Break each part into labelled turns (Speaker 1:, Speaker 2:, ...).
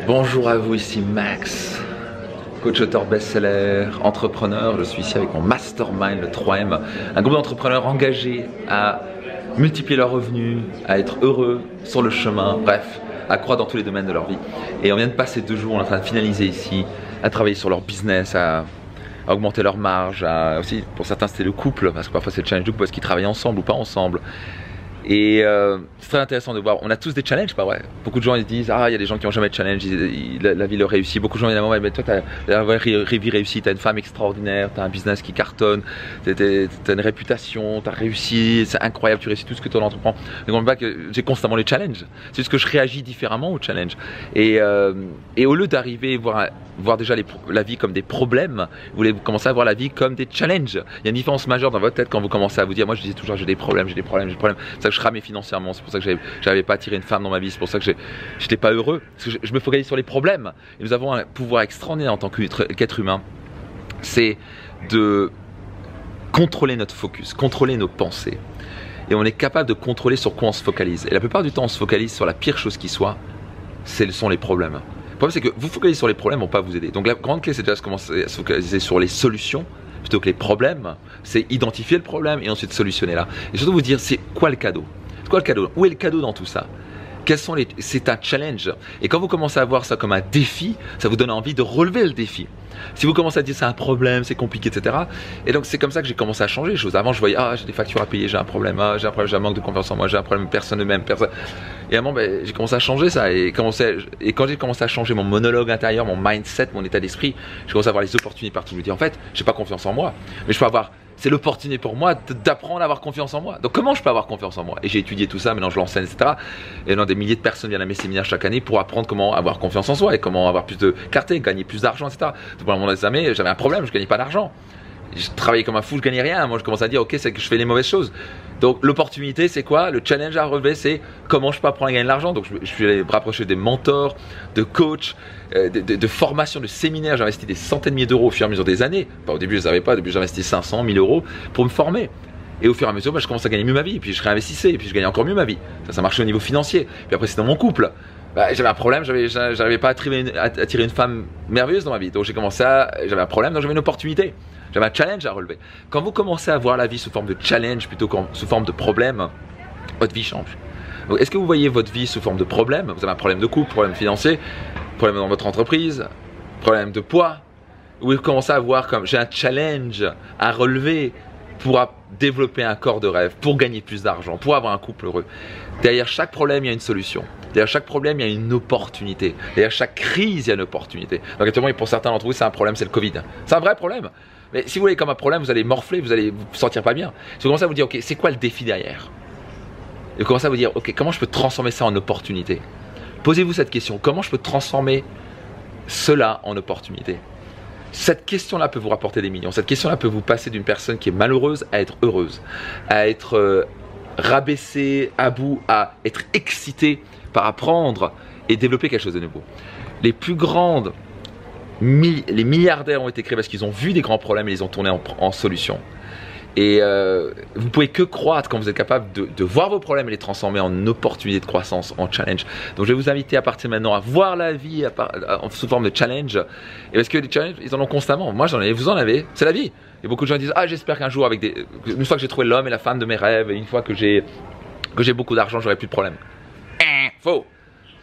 Speaker 1: Bonjour à vous, ici Max, coach auteur best-seller, entrepreneur. Je suis ici avec mon mastermind, le 3M, un groupe d'entrepreneurs engagés à multiplier leurs revenus, à être heureux sur le chemin, bref, à croître dans tous les domaines de leur vie. Et on vient de passer 2 jours, on est en train de finaliser ici, à travailler sur leur business, à augmenter leur marge, aussi pour certains c'était le couple, parce que parfois c'est le challenge du couple, parce qu'ils travaillent ensemble ou pas ensemble. Et c'est très intéressant de voir, on a tous des challenges, pas vrai? Beaucoup de gens ils disent, ah il y a des gens qui n'ont jamais de challenge, la vie leur réussit. Beaucoup de gens évidemment, mais toi tu as la vie réussie, tu as une femme extraordinaire, tu as un business qui cartonne, tu as une réputation, tu as réussi, c'est incroyable, tu réussis tout ce que tu entreprends. Donc on voit que j'ai constamment les challenges, c'est juste que je réagis différemment aux challenges. Et au lieu d'arriver voir déjà la vie comme des problèmes, vous voulez commencer à voir la vie comme des challenges. Il y a une différence majeure dans votre tête quand vous commencez à vous dire, moi je disais toujours j'ai des problèmes, c'est pour ça que je ramais financièrement, c'est pour ça que j'avais pas attiré une femme dans ma vie, c'est pour ça que j'étais pas heureux, parce que je me focalise sur les problèmes. Et nous avons un pouvoir extraordinaire en tant qu'être humain, c'est de contrôler notre focus, contrôler nos pensées. Et on est capable de contrôler sur quoi on se focalise. Et la plupart du temps on se focalise sur la pire chose qui soit, ce sont les problèmes. Le problème c'est que vous focalisez sur les problèmes, ne vont pas vous aider. Donc la grande clé c'est déjà de commencer à se focaliser sur les solutions plutôt que les problèmes. C'est identifier le problème et ensuite solutionner là. Et surtout vous dire c'est quoi le cadeau? C'est quoi le cadeau? Où est le cadeau dans tout ça? C'est un challenge. Et quand vous commencez à voir ça comme un défi, ça vous donne envie de relever le défi. Si vous commencez à dire c'est un problème, c'est compliqué, etc. Et donc c'est comme ça que j'ai commencé à changer les choses. Avant je voyais, j'ai des factures à payer, j'ai un problème, j'ai un manque de confiance en moi, j'ai un problème, personne ne m'aime, personne. Et à un moment j'ai commencé à changer ça. Et quand j'ai commencé à changer mon monologue intérieur, mon mindset, mon état d'esprit, j'ai commencé à avoir les opportunités partout. Je me dis en fait, j'ai pas confiance en moi, mais je peux avoir. C'est l'opportunité pour moi d'apprendre à avoir confiance en moi. Donc comment je peux avoir confiance en moi? Et j'ai étudié tout ça, maintenant je l'enseigne, etc. Et des milliers de personnes viennent à mes séminaires chaque année pour apprendre comment avoir confiance en soi et comment avoir plus de clarté, gagner plus d'argent, etc. Donc pendant mon examen, j'avais un problème, je gagnais pas d'argent. Je travaillais comme un fou, je gagnais rien. Moi je commence à dire ok, c'est que je fais les mauvaises choses. Donc l'opportunité c'est quoi? Le challenge à relever c'est comment je peux apprendre à gagner de l'argent. Donc je suis allé me rapprocher des mentors, de coachs, de formations, de séminaires. J'ai investi des centaines de milliers d'euros au fur et à mesure des années. Au début je ne savais pas, au début j'ai investi 500, 1000 euros pour me former. Et au fur et à mesure, je commence à gagner mieux ma vie. Et puis je réinvestissais, et puis je gagnais encore mieux ma vie. Ça marchait au niveau financier. Puis après c'est dans mon couple. J'avais un problème, j'arrivais pas à attirer une femme merveilleuse dans ma vie. Donc j'avais un problème, donc j'avais une opportunité. J'avais un challenge à relever. Quand vous commencez à voir la vie sous forme de challenge plutôt que sous forme de problème, votre vie change. Est-ce que vous voyez votre vie sous forme de problème? Vous avez un problème de couple, problème financier, problème dans votre entreprise, problème de poids. Ou vous commencez à voir comme j'ai un challenge à relever pour développer un corps de rêve, pour gagner plus d'argent, pour avoir un couple heureux. Derrière chaque problème, il y a une solution. Derrière chaque problème, il y a une opportunité. Derrière chaque crise, il y a une opportunité. Donc actuellement, pour certains d'entre vous, c'est un problème, c'est le Covid. C'est un vrai problème. Mais si vous voyez comme un problème, vous allez morfler, vous allez vous sentir pas bien. Si vous commencez à vous dire, ok, c'est quoi le défi derrière? Et vous commencez à vous dire, ok, comment je peux transformer ça en opportunité? Posez-vous cette question, comment je peux transformer cela en opportunité? Cette question-là peut vous rapporter des millions. Cette question-là peut vous passer d'une personne qui est malheureuse à être heureuse, à être rabaissée, à bout, à être excitée par apprendre et développer quelque chose de nouveau. Les plus grandes, les milliardaires ont été créés parce qu'ils ont vu des grands problèmes et les ont tournés en solutions. Et vous pouvez que croître quand vous êtes capable de voir vos problèmes et les transformer en opportunités de croissance, en challenge. Donc je vais vous inviter à partir de maintenant à voir la vie sous forme de challenge. Et parce que les challenges, ils en ont constamment. Moi j'en ai, vous en avez, c'est la vie. Et beaucoup de gens disent, j'espère qu'un jour, une fois que j'ai trouvé l'homme et la femme de mes rêves, et une fois que j'ai beaucoup d'argent, j'aurai plus de problèmes. Faux.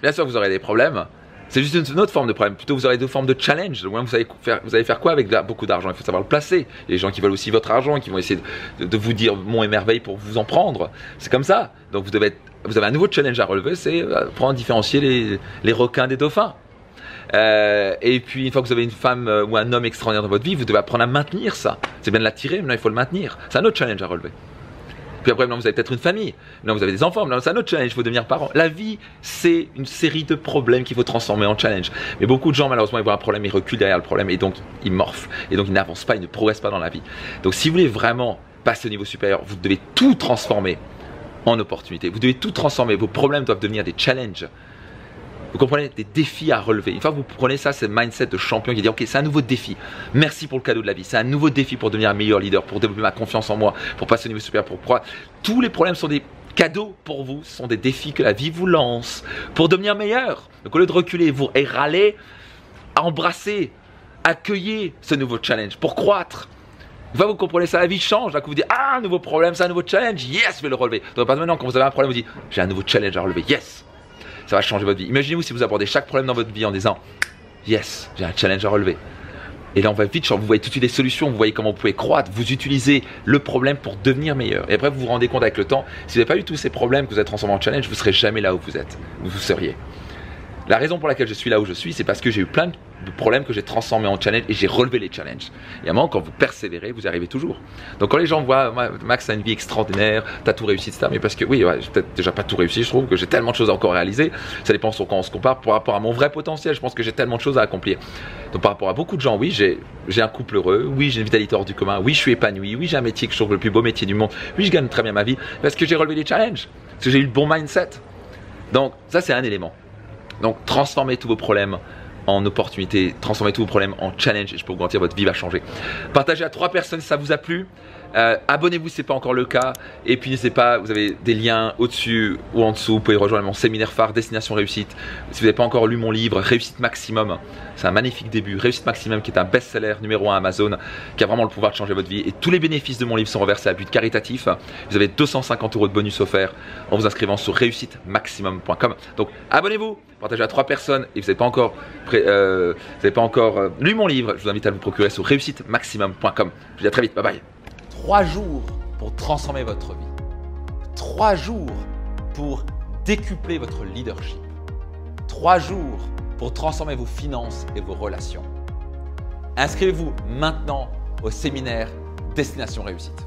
Speaker 1: Bien sûr que vous aurez des problèmes. C'est juste une autre forme de problème. Plutôt, vous aurez 2 formes de challenge. Vous allez faire quoi avec beaucoup d'argent? Il faut savoir le placer. Il y a des gens qui veulent aussi votre argent, qui vont essayer de vous dire mon et merveille pour vous en prendre. C'est comme ça. Donc, vous avez un nouveau challenge à relever, c'est apprendre à différencier les requins des dauphins. Et puis, une fois que vous avez une femme ou un homme extraordinaire dans votre vie, vous devez apprendre à maintenir ça. C'est bien de l'attirer, maintenant il faut le maintenir. C'est un autre challenge à relever. Puis après, maintenant, vous avez peut-être une famille. Maintenant, vous avez des enfants. Maintenant, c'est un autre challenge. Il faut devenir parent. La vie, c'est une série de problèmes qu'il faut transformer en challenge. Mais beaucoup de gens, malheureusement, ils voient un problème, ils reculent derrière le problème et donc ils morphent. Et donc, ils n'avancent pas, ils ne progressent pas dans la vie. Donc, si vous voulez vraiment passer au niveau supérieur, vous devez tout transformer en opportunité. Vous devez tout transformer. Vos problèmes doivent devenir des challenges. Vous comprenez, des défis à relever. Une fois que vous prenez ça, c'est le mindset de champion qui dit ok, c'est un nouveau défi. Merci pour le cadeau de la vie. C'est un nouveau défi pour devenir un meilleur leader, pour développer ma confiance en moi, pour passer au niveau supérieur, pour croire. Tous les problèmes sont des cadeaux pour vous, ce sont des défis que la vie vous lance pour devenir meilleur. Donc au lieu de reculer et râler, embrassez, accueillez ce nouveau challenge pour croître. Une fois que vous comprenez ça, la vie change. Là, que vous dites, ah, un nouveau problème, c'est un nouveau challenge, yes, je vais le relever. Donc maintenant, quand vous avez un problème, vous dites, j'ai un nouveau challenge à relever, yes. Ça va changer votre vie. Imaginez-vous si vous abordez chaque problème dans votre vie en disant, yes, j'ai un challenge à relever. Et là, on va vite, vous voyez tout de suite les solutions, vous voyez comment vous pouvez croître, vous utilisez le problème pour devenir meilleur. Et après, vous vous rendez compte avec le temps, si vous n'avez pas eu tous ces problèmes que vous êtes transformés en challenge, vous ne serez jamais là où vous êtes, où vous seriez. La raison pour laquelle je suis là où je suis, c'est parce que j'ai eu plein de problèmes que j'ai transformés en challenge et j'ai relevé les challenges. Et à un moment, quand vous persévérez, vous y arrivez toujours. Donc quand les gens voient, Max a une vie extraordinaire, t'as tout réussi, etc. Mais parce que oui, ouais, j'ai peut-être déjà pas tout réussi, je trouve que j'ai tellement de choses à encore réaliser. Ça dépend sur quand on se compare par rapport à mon vrai potentiel. Je pense que j'ai tellement de choses à accomplir. Donc par rapport à beaucoup de gens, oui, j'ai un couple heureux, oui, j'ai une vitalité hors du commun, oui, je suis épanoui, oui, j'ai un métier que je trouve le plus beau métier du monde, oui, je gagne très bien ma vie parce que j'ai relevé les challenges, parce que j'ai eu le bon mindset. Donc ça, c'est un élément. Donc transformez tous vos problèmes en opportunités, transformez tous vos problèmes en challenge et je peux vous garantir votre vie va changer. Partagez à 3 personnes si ça vous a plu. Abonnez-vous si ce n'est pas encore le cas. Et puis n'hésitez pas, vous avez des liens au-dessus ou en dessous. Vous pouvez rejoindre mon séminaire phare Destination Réussite. Si vous n'avez pas encore lu mon livre Réussite Maximum, c'est un magnifique début. Réussite Maximum qui est un best-seller numéro 1 Amazon, qui a vraiment le pouvoir de changer votre vie. Et tous les bénéfices de mon livre sont reversés à but caritatif. Vous avez 250 € de bonus offerts en vous inscrivant sur réussitemaximum.com. Donc abonnez-vous, partagez à 3 personnes et vous n'avez pas encore, lu mon livre, je vous invite à le procurer sur réussitemaximum.com. Je vous dis à très vite, bye bye. 3 jours pour transformer votre vie. 3 jours pour décupler votre leadership. 3 jours pour transformer vos finances et vos relations. Inscrivez-vous maintenant au séminaire Destination Réussite.